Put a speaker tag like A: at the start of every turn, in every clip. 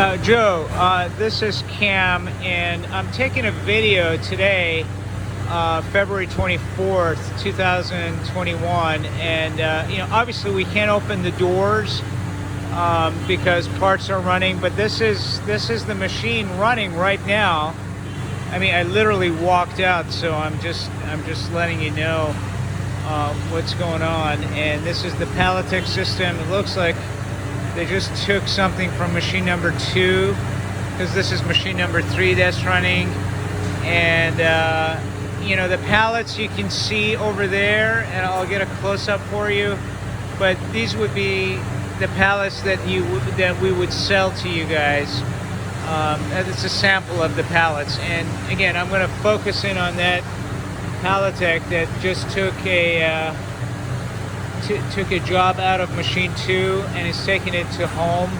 A: Joe, this is Cam, and I'm taking a video today, February 24th, 2021, and obviously we can't open the doors because parts are running, but this is the machine running right now. I mean, I literally walked out, so I'm just letting you know what's going on. And this is the Palletech system. It looks like they just took something from machine number 2, because this is machine number 3 that's running. And the pallets you can see over there, and I'll get a close-up for you, but these would be the pallets that we would sell to you guys. It's a sample of the pallets, and again, I'm going to focus in on that Palletech that just took a job out of machine 2 and is taking it to home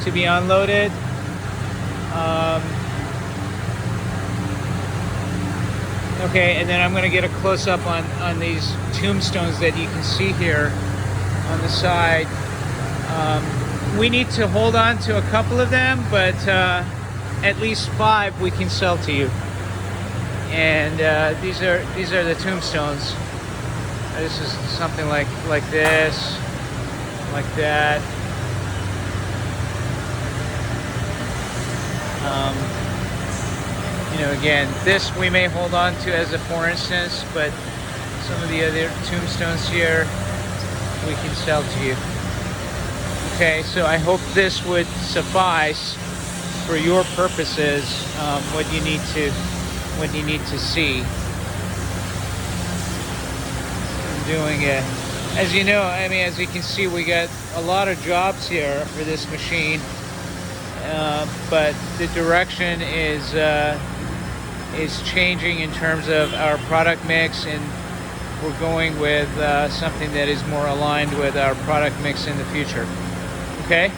A: to be unloaded. Okay, and then I'm going to get a close-up on these tombstones that you can see here on the side. We need to hold on to a couple of them, but at least 5 we can sell to you. And these are the tombstones. This is something like this, like that. Again, this we may hold on to as a for instance, but some of the other tombstones here we can sell to you. Okay, so I hope this would suffice for your purposes, what you need to see. I'm doing it. As you know, I mean, as you can see, we got a lot of jobs here for this machine, but the direction is changing in terms of our product mix, and we're going with something that is more aligned with our product mix in the future. Okay?